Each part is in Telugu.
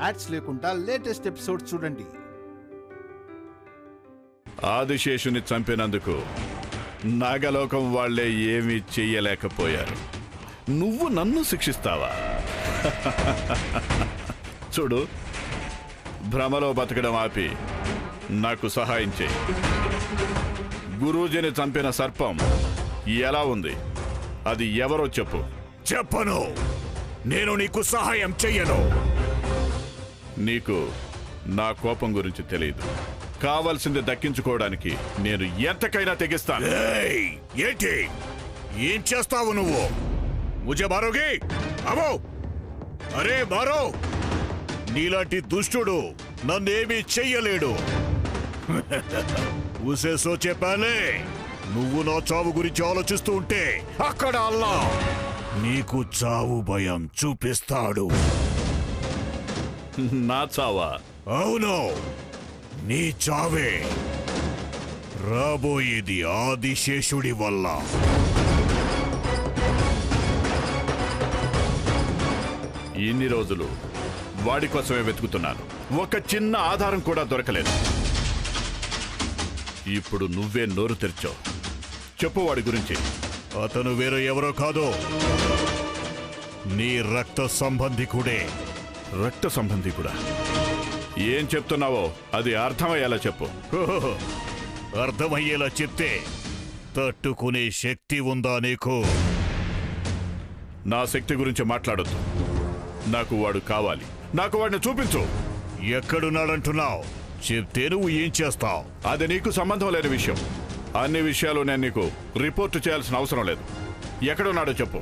యాడ్స్ లేకుండా లేటెస్ట్ ఎపిసోడ్ చూడండి. ఆదిశేషుని చంపినందుకు నాగలోకం వాళ్లే ఏమీ చెయ్యలేకపోయారు. నువ్వు నన్ను శిక్షిస్తావా? చూడు, భ్రమలో బతకడం ఆపి నాకు సహాయం చేయి. గురూజీని చంపిన సర్పం ఎలా ఉంది? అది ఎవరో చెప్పు. చెప్పను. నేను నీకు సహాయం చెయ్యను. నీకు నా కోపం గురించి తెలియదు. కావలసింది దక్కించుకోవడానికి నేను ఎంతకైనా తెగిస్తాను. ఏంటి? ఏం చేస్తావు నువ్వు? ముజే మారోగి? అవో! అరే మారో! నీలాంటి దుష్టుడు నన్నేమీ చెయ్యలేడు. ఉసే సోచే పహలే నువ్వు నా చావు గురించి ఆలోచిస్తూ ఉంటే అక్కడ అల్లా నీకు చావు భయం చూపిస్తాడు. నా చావా? అవును, నీ చావే. రాబోయేది ఆదిశేషుడి వల్ల. ఇన్ని రోజులు వాడి కోసమే వెతుకుతున్నాను. ఒక చిన్న ఆధారం కూడా దొరకలేదు. ఇప్పుడు నువ్వే నోరు తెరిచావు. చెప్పు వాడి గురించి. అతను వేరే ఎవరో కాదు, నీ రక్త సంబంధికుడే. రక్త సంబంధి కూడా? ఏం చెప్తున్నావో అది అర్థమయ్యేలా చెప్పు. అర్థమయ్యేలా చెప్తే తట్టుకునే శక్తి ఉందా నీకు? నా శక్తి గురించి మాట్లాడొద్దు. నాకు వాడు కావాలి. నాకు వాడిని చూపించు. ఎక్కడున్నాడంటున్నావు? చెప్తే నువ్వు ఏం చేస్తావు? అది నీకు సంబంధం లేని విషయం. అన్ని విషయాలు నేను నీకు రిపోర్ట్ చేయాల్సిన అవసరం లేదు. ఎక్కడున్నాడో చెప్పు.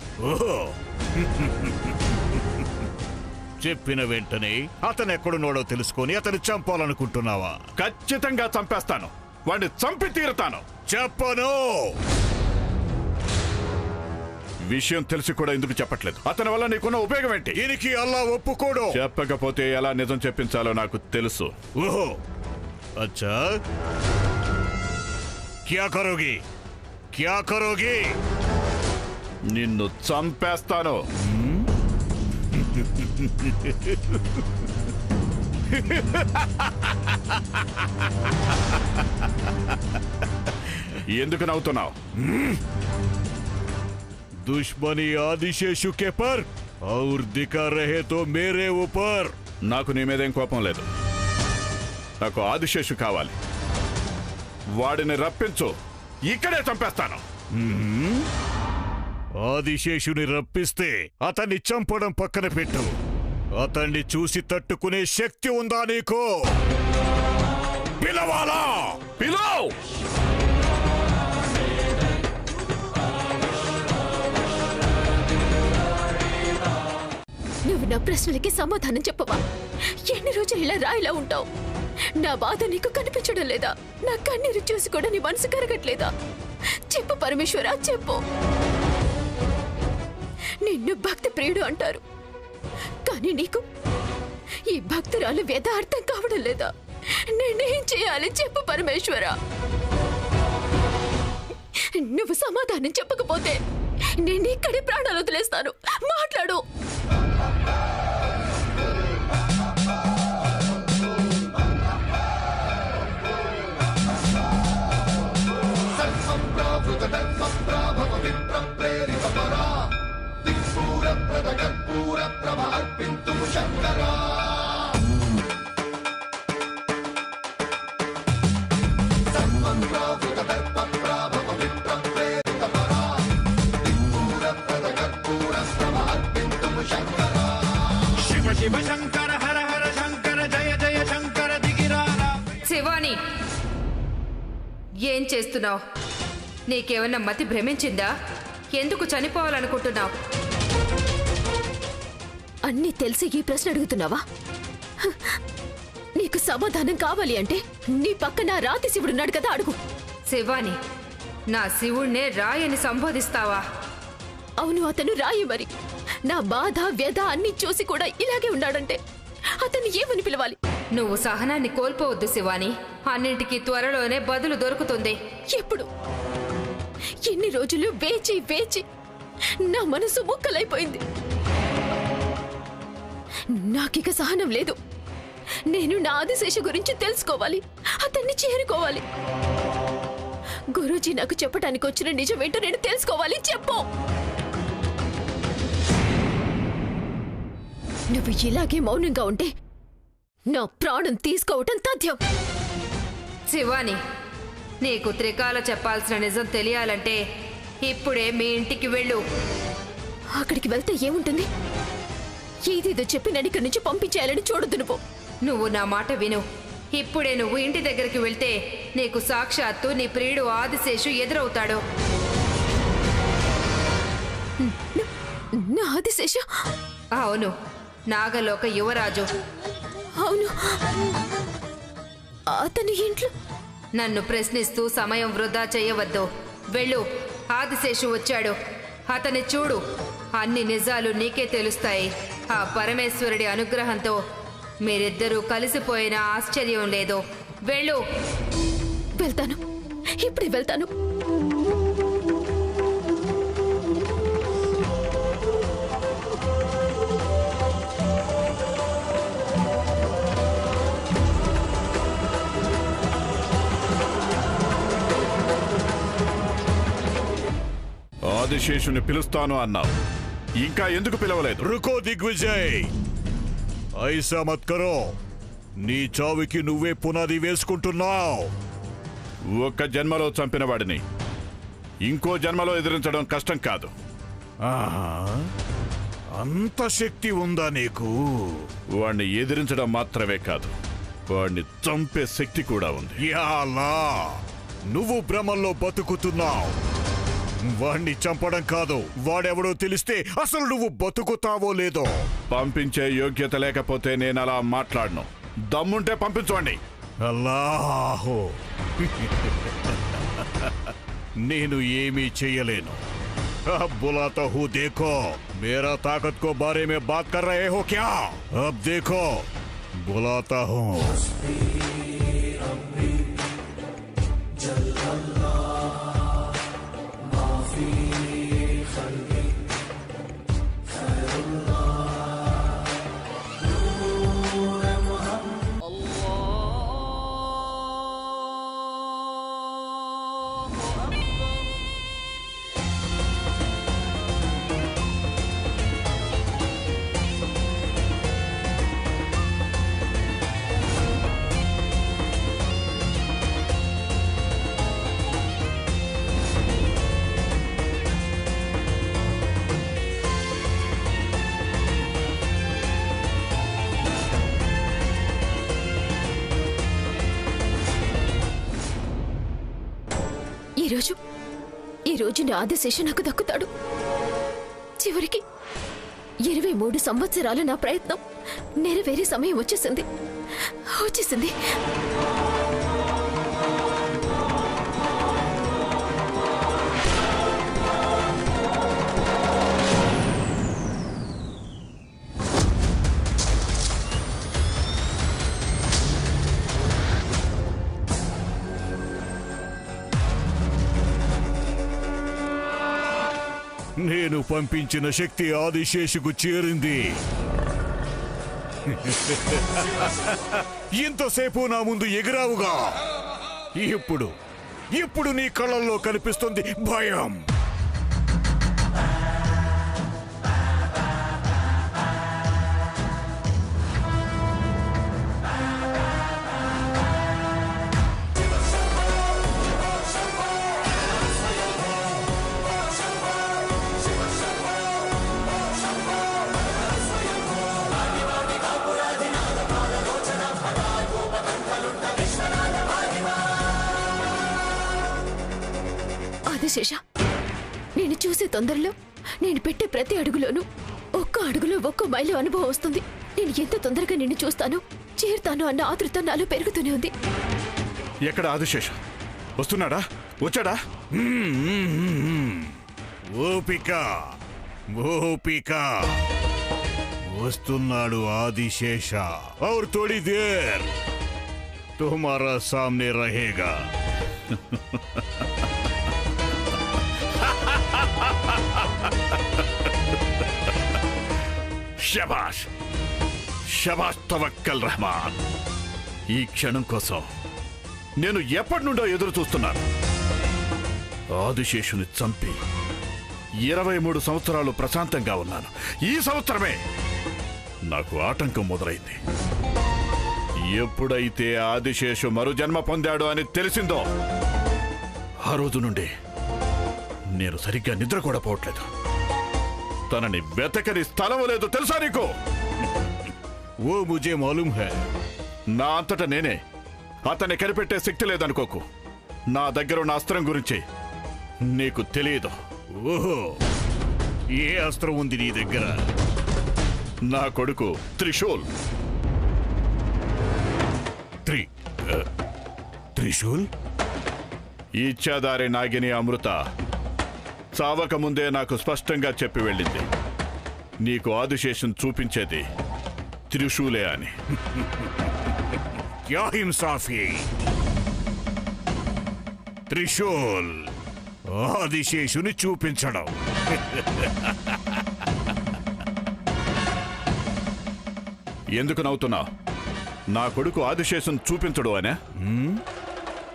చెప్పిన వెంటనే అతను ఎక్కడున్నాడో తెలుసుకొని అతను చంపాలనుకుంటున్నావా? ఖచ్చితంగా చంపేస్తాను. వాడిని చంపి తీరుతాను. చెప్పను. విషయం తెలిసి కూడా ఎందుకు చెప్పట్లేదు? అతని వల్ల నీకున్న ఉపయోగం ఏంటి? దీనికి అల్లా ఒప్పుకోడు. చెప్పకపోతే ఎలా నిజం చెప్పించాలో నాకు తెలుసు. ఓహో, అచ్చా. క్యా కరోగి? క్యా కరోగి? నిన్ను చంపేస్తాను. ఎందుకు నవ్వుతున్నావు? दुश्मनी आदिशेषु के पर और दिखा रहे तो मेरे ऊपर. నాకు నీ మీదేం కోపం లేదు. నాకు ఆదిశేషు కావాలి. వాడిని రప్పించు. ఇక్కడే చంపేస్తాను. ఆదిశేషుని రప్పిస్తే అతన్ని చంపడం పక్కన పెట్టు. అతన్ని చూసి తట్టుకునే శక్తి ఉందా నీకు? పిలవాలా? పిలవ్. నువ్వు నా ప్రశ్నలకి సమాధానం చెప్పవా? ఎన్ని రోజులు ఇలా రాయిలా ఉంటావు? నా బాధ నీకు కనిపించడం లేదా? నా కన్నీరు చూసి కూడా నీ మనసు కరగట్లేదా? చెప్పు పరమేశ్వరా, చెప్పు. నిన్ను భక్తి ప్రియుడు అంటారు, కానీ నీకు ఈ భక్తురాలు వ్యధ అర్థం కావడం లేదా? నేనేం చేయాలి చెప్పు పరమేశ్వరా. నువ్వు సమాధానం చెప్పకపోతే నేను ఇక్కడే ప్రాణాలు వదిలేస్తాను. మాట్లాడు. శివ శంకర హర హర శంకర జయ జయ శంకర దిగిరారా. శివాని, ఏం చేస్తున్నావు? నీకేమన్నా మతి భ్రమించిందా? ఎందుకు చనిపోవాలనుకుంటున్నావు? అన్నీ తెలిసి ఈ ప్రశ్న అడుగుతున్నావా? నీకు సమాధానం కావాలి అంటే నీ పక్కన రాతి శివుడున్నాడు కదా, అడుగు. శివాని, నా శివుణ్ణే రాయని సంబోధిస్తావా? అవును, అతను రాయి. మరి నా బాధ వ్యధ అన్ని చూసి కూడా ఇలాగే ఉన్నాడంటే అతన్ని ఏమని పిలవాలి? నువ్వు సహనాన్ని కోల్పోవద్దు శివాని. అన్నింటికీ త్వరలోనే బదులు దొరుకుతుంది. ఎప్పుడు? ఎన్ని రోజులు వేచి వేచి నా మనసు ముక్కలైపోయింది. నాకిక సహనం లేదు. నేను నా ఆదిశేష గురించి తెలుసుకోవాలి, అతన్ని చేరుకోవాలి. గురూజీ నాకు చెప్పడానికి వచ్చిన నిజమేంటో నేను తెలుసుకోవాలి. చెప్పు. నువ్వు ఇలాగే మౌనంగా ఉంటే నా ప్రాణం తీసుకోవటం తథ్యం. శివాని, నీకు త్రికాల చెప్పాల్సిన నిజం తెలియాలంటే ఇప్పుడే మీ ఇంటికి వెళ్ళు. అక్కడికి వెళ్తే ఏముంటుంది? ఏదేదో చెప్పి నన్ను ఇక్కడి నుంచి పంపించేయాలని చూడొద్దు నువ్వు. నువ్వు నా మాట విను. ఇప్పుడే నువ్వు ఇంటి దగ్గరికి వెళ్తే నీకు సాక్షాత్తు నీ ప్రియుడు ఆదిశేషు ఎదురవుతాడు. నా ఆదిశేష? అవును, నాగలోక యువరాజు. అవును, అతని ఇంట్లో. నన్ను ప్రశ్నిస్తూ సమయం వృధా చేయవద్దు. వెళ్ళు, ఆదిశేషు వచ్చాడు. అతని చూడు, అన్ని నిజాలు నీకే తెలుస్తాయి. ఆ పరమేశ్వరుడి అనుగ్రహంతో మీరిద్దరూ కలిసిపోయిన ఆశ్చర్యం లేదు. వెళ్ళు. వెళ్తాను, ఇప్పుడే వెళ్తాను. ఆదిశేషుని పిలుస్తాను అన్నావు, ఇంకా ఎందుకు పిలవలేదు? రుకో దిగ్విజయ్, ఐసా మత్ కరో. నీ చావుకి నువ్వే పునాది వేసుకుంటున్నావు. ఒక్క జన్మలో చంపిన వాడిని ఇంకో జన్మలో ఎదిరించడం కష్టం కాదు. ఆహా, అంత శక్తి ఉందా నీకు? వాణ్ణి ఎదిరించడం మాత్రమే కాదు, వాణ్ణి చంపే శక్తి కూడా ఉంది. యాలా, నువ్వు భ్రమంలో బతుకుతున్నావు. వాణ్ణి చంపడం కాదు, వాడెవడో తెలిస్తే అసలు నువ్వు బతుకుతావో లేదో. పంపించే యోగ్యత లేకపోతే నేను అలా మాట్లాడను. దమ్ముంటే పంపించండి. అల్లాహో, నేను ఏమీ చెయ్యలేను. अब बुलाता हूँ, देखो मेरा ताकत को बारे में बात कर रहे हो क्या? अब देखो, बुलाता हूँ. ఈ రోజు నా ఆదిశేష నాకు దక్కుతాడు. చివరికి 23 సంవత్సరాలు నా ప్రయత్నం నెరవేరే సమయం వచ్చేసింది. నేను పంపించిన శక్తి ఆదిశేషుకు చేరింది. ఇంతసేపు నా ముందు ఎగిరావుగా, ఇప్పుడు నీ కళ్ళల్లో కనిపిస్తుంది భయం. ఆదిశేష, నేను చూసే తొందరలో, నేను పెట్టే ప్రతి అడుగులోనూ ఒక్క అడుగులో ఒక్కో మైలు అనుభవం వస్తుంది. నేను ఎంత తొందరగా నిన్ను చూస్తాను, చేరుతాను అన్న ఆతృత నాలో పెరుగుతూనే ఉంది. ఎక్కడ ఆదిశేష? వస్తున్నాడా? వచ్చాడా? ఓపిక వస్తున్నాడు ఆదిశేష. और थोड़ी देर तुम्हारा सामने रहेगा. शाबाश. షబాష్ తవక్కల్ రెహమాన్. ఈ క్షణం కోసం నేను ఎప్పటి నుండో ఎదురు చూస్తున్నాను. ఆదిశేషుని చంపి 23 సంవత్సరాలు ప్రశాంతంగా ఉన్నాను. ఈ సంవత్సరమే నాకు ఆటంకం మొదలైంది. ఎప్పుడైతే ఆదిశేషు మరుజన్మ పొందాడు అని తెలిసిందో ఆ రోజు నుండి నేను సరిగ్గా నిద్ర కూడా పోవట్లేదు. తనని వెతకని స్థలం లేదు తెలుసా నీకు? वो मुझे मालूम है. నా అంతటా నేనే అతన్ని కనిపెట్టే శక్తి లేదనుకోకు. నా దగ్గర ఉన్న అస్త్రం గురించి నీకు తెలియదు. ఓహో, ఏ అస్త్రం ఉంది నీ దగ్గర? నా కొడుకు త్రిశూల్. త్రిశూల్? ఇచ్చాదారి నాగిని అమృత చావక ముందే నాకు స్పష్టంగా చెప్పి వెళ్ళింది, నీకు ఆదిశేషం చూపించేది త్రిశూలే అని. క్యా హింసాఫీ! త్రిశూల్ ఆదిశేషుని చూపించడం. ఎందుకు నవ్వుతున్నావు? నా కొడుకు ఆదిశేషం చూపించడు అనే?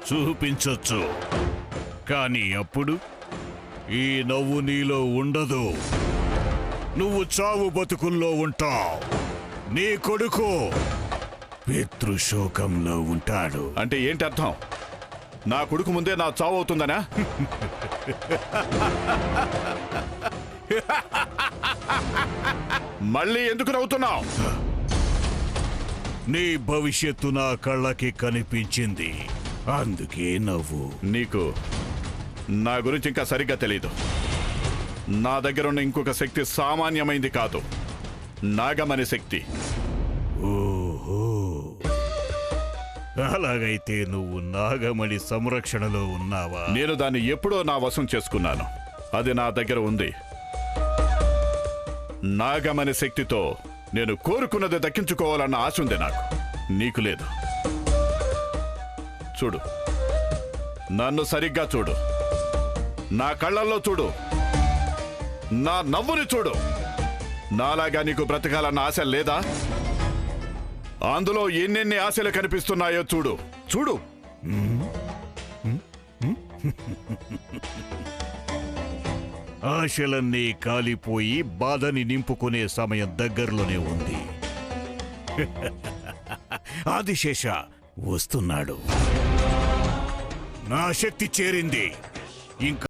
చూపించొచ్చు, కానీ అప్పుడు ఈ నవ్వు నీలో ఉండదు. నువ్వు చావు బతుకుల్లో ఉంటావు. నీ కొడుకు పితృశోకంలో ఉంటాడు. అంటే ఏంటి అర్థం? నా కొడుకు ముందే నా చావు అవుతుందనా? మళ్ళీ ఎందుకు నవ్వుతున్నావు? నీ భవిష్యత్తు నా కళ్ళకి కనిపించింది, అందుకే నవ్వు. నీకు నా గురించి ఇంకా సరిగ్గా తెలీదు. నా దగ్గర ఉన్న ఇంకొక శక్తి సామాన్యమైంది కాదు, నాగమణి శక్తి. ఓహో, అలాగైతే నువ్వు నాగమణి సంరక్షణలో ఉన్నావా? నేను దాన్ని ఎప్పుడో నా వశం చేసుకున్నాను. అది నా దగ్గర ఉంది. నాగమణి శక్తితో నేను కోరుకున్నది దక్కించుకోవాలన్న ఆశ ఉంది నాకు. నీకు లేదు. చూడు, నన్ను సరిగ్గా చూడు. నా కళ్ళల్లో చూడు. నా నవ్వుని చూడు. నాలాగా నీకు బ్రతకాలన్న ఆశ లేదా? అందులో ఎన్నెన్ని ఆశలు కనిపిస్తున్నాయో చూడు. చూడు. ఆశలన్నీ కాలిపోయి బాధని నింపుకునే సమయం దగ్గరలోనే ఉంది. ఆదిశేష వస్తున్నాడు. నా శక్తి చేరింది. ఇంకా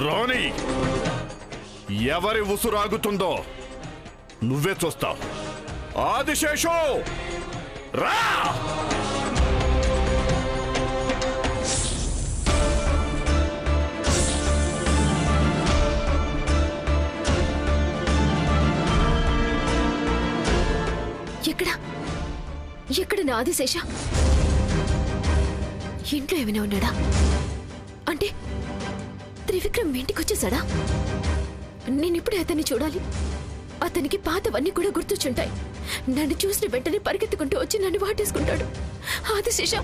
రాణి, ఎవరి ఉసురాగుతుందో నువ్వే చూస్తావు. ఆదిశేషు రా! ఎక్కడ నా ఆదిశేష? ఇంట్లో ఏమైనా ఉన్నాడా? అంటే త్రివిక్రమ్ ఇంటికొచ్చేసాడా? నేనిప్పుడే అతన్ని చూడాలి. అతనికి పాతవన్నీ కూడా గుర్తొచ్చుంటాయి. నన్ను చూసిన వెంటనే పరిగెత్తుకుంటూ వచ్చి నన్ను వాటేసుకుంటాడు. ఆదిశేష,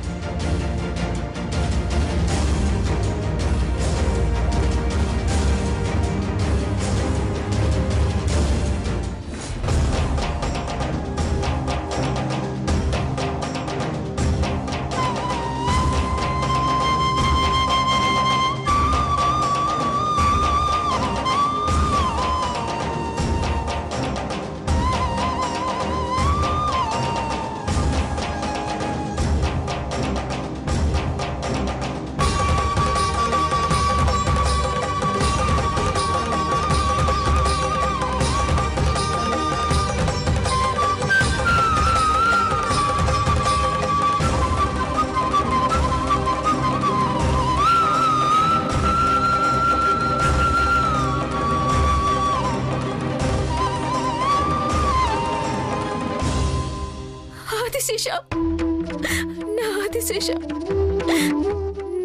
ఆదిశేష, నా ఆదిశేష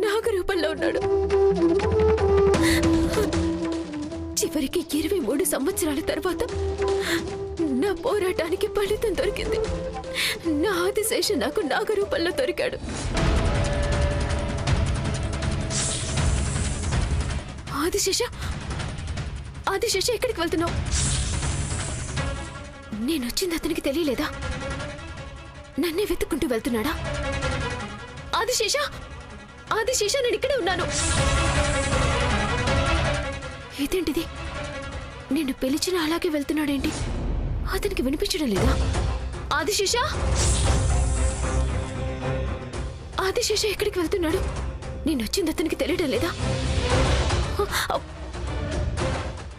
నాగరూపంలో ఉన్నాడు. చివరికి 23 సంవత్సరాల తర్వాత నా పోరాటానికి ఫలితం దొరికింది. నా ఆదిశేష నాకు నాగరూపంలో దొరికాడు. ఆదిశేష, ఆదిశేష ఎక్కడికి వెళ్తున్నావు? నేనొచ్చింది అతనికి తెలియలేదా? నన్నే వెతుక్కుంటూ వెళ్తున్నాడా? ఆదిశేష, ఆదిశేష, నేను ఇక్కడే ఉన్నాను. ఇదేంటిది? నిన్ను పిలిచిన అలాగే వెళ్తున్నాడేంటి? అతనికి వినిపించడం లేదా? ఆదిశేష, ఆదిశేష ఎక్కడికి వెళ్తున్నాడు? నేనొచ్చింది అతనికి తెలియడం లేదా?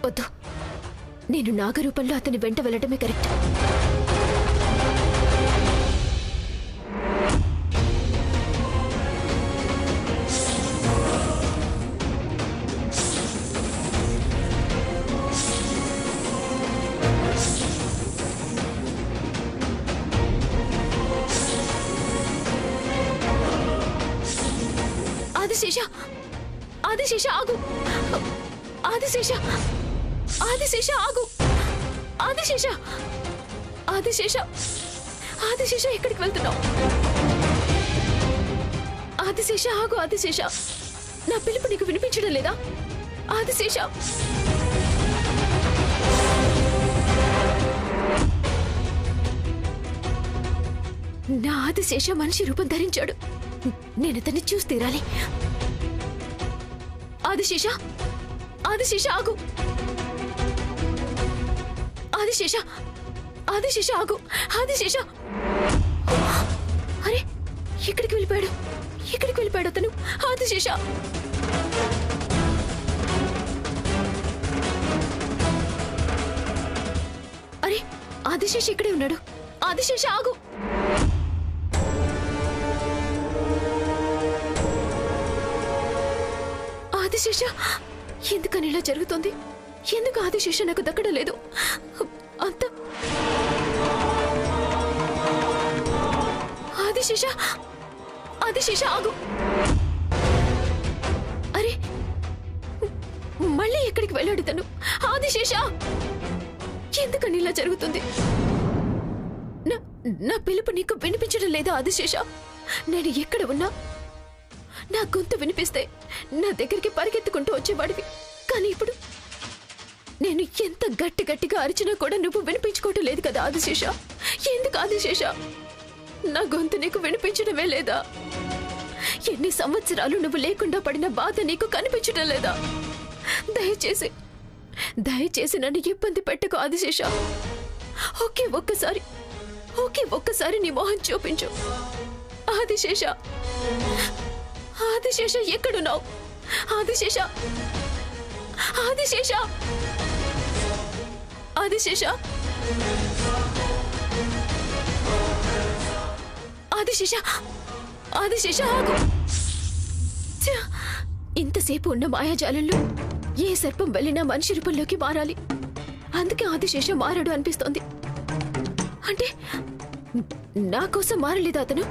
వద్దు, నేను నాగరూపంలో అతని వెంట వెళ్ళటమే కరెక్ట్. ఆదిశేష, ఆదిశేష ఆగు! ఆదిశేష, ఆదిశేష ఆగు! ఆదిశేష, ఆదిశేష, ఆదిశేష ఎక్కడికి వెళ్తున్నావు? ఆదిశేష ఆగు! ఆదిశేష, నా పిలుపు నీకు వినిపించడం లేదా? ఆదిశేష, నా ఆదిశేష మనిషి రూపం ధరించాడు. నేను అతన్ని చూసి తీరాలి. ఆదిశేష, ఆదిశేష ఆగు! ఆదిశేష, ఆదిశేష ఆగు! ఆదిశేష, అరే ఎక్కడికి వెళ్ళిపోయాడు? ఎక్కడికి వెళ్ళిపోయాడు అతను? ఆదిశేష, అరే ఆదిశేష ఇక్కడే ఉన్నాడు. ఆదిశేష ఆగు! ఆదిశేష, ఎందుకని ఇలా జరుగుతుంది? ఎందుకు ఆదిశేష నాకు దక్కడం లేదు? అంత ఆదిశేష, ఆదిశేష ఆగు! అరే మళ్ళీ ఎక్కడికి వెళ్ళాడు తను? ఆదిశేష, ఎందుకని ఇలా జరుగుతుంది? నా పిలుపు నీకు వినిపించడం లేదా? ఆదిశేష, నేను ఎక్కడ ఉన్నా నా గొంతు వినిపిస్తే నా దగ్గరికి పరిగెత్తుకుంటూ వచ్చేవాడివి. కానీ ఇప్పుడు నేను ఎంత గట్టిగా అరిచినా కూడా నువ్వు వినిపించుకోవటం లేదు కదా ఆదిశేష? ఎందుకు ఆదిశేష? నా గొంతు నీకు వినిపించడమే లేదా? ఎన్ని సంవత్సరాలు నువ్వు లేకుండా పడిన బాధ నీకు కనిపించడం లేదా? దయచేసి దయచేసి నన్ను ఇబ్బంది పెట్టకు ఆదిశేష. ఒకే ఒక్కసారి నీ మొహం చూపించు ఆదిశేష. ఆదిశేష ఎక్కడున్నావు? ఆదిశేష, ఆదిశేష, ఆదిశేష, ఆదిశేష, ఆదిశేష ఆగు! ఇంతసేపు ఉన్న మాయాజాలంలో ఏ సర్పం వెళ్ళినా మనిషి రూపంలోకి మారాలి. అందుకే ఆదిశేష మారడు అనిపిస్తోంది. అంటే నా కోసం మారలేదు అతను?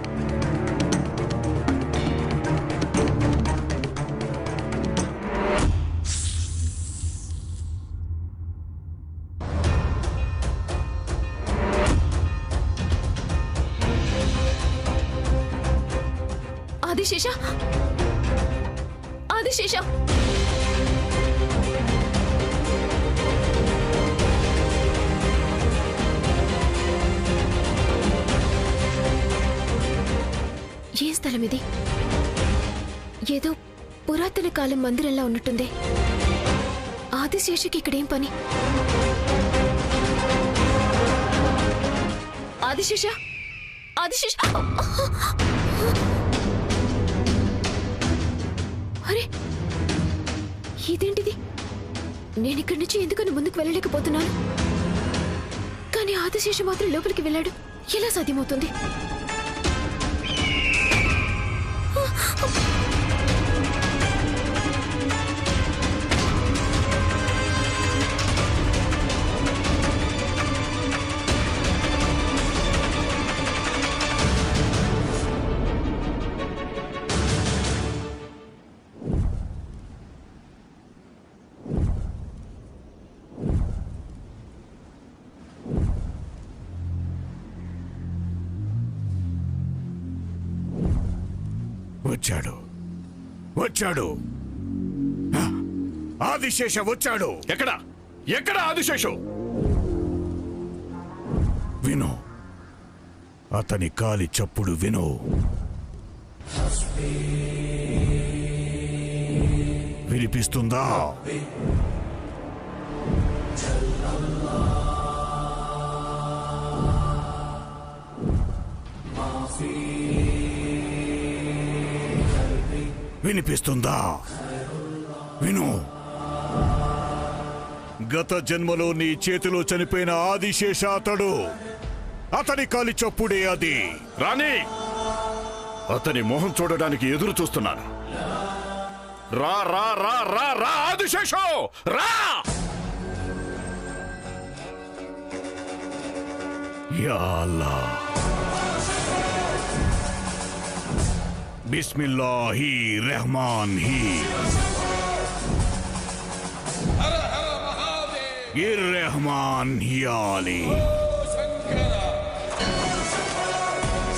ఆదిశేష, ఆదిశేష, ఏ స్థలం ఇది? ఏదో పురాతన కాలం మందిరంలా ఉన్నట్టుంది. ఆదిశేషకి ఇక్కడేం పని? ఆదిశేష, ఆదిశేష, అరే ఇదేంటిది? నేను ఇక్కడి నుంచి ఎందుకని ముందుకు వెళ్ళలేకపోతున్నాను? కానీ ఆదిశేష మాత్రం లోపలికి వెళ్ళాడు. ఎలా సాధ్యమవుతుంది? వచ్చాడు వచ్చాడు ఆదిశేష వచ్చాడు. ఎక్కడ ఎక్కడ ఆదిశేషు? విను, అతని కాలి చప్పుడు విను. వినిపిస్తుందా? వినిపిస్తుందా? విను. గత జన్మలో నీ చేతిలో చనిపోయిన ఆదిశేష అతడు. అతని కాలి చప్పుడే అది. రాణి, అతని మొహం చూడడానికి ఎదురు చూస్తున్నాను. రా రా రా రా రా ఆదిశేషు, రా! యా అల్లాహ్, బిస్మిల్లాహి రెహమాన్ హీ ఇర్రెహమాన్ హియాలి.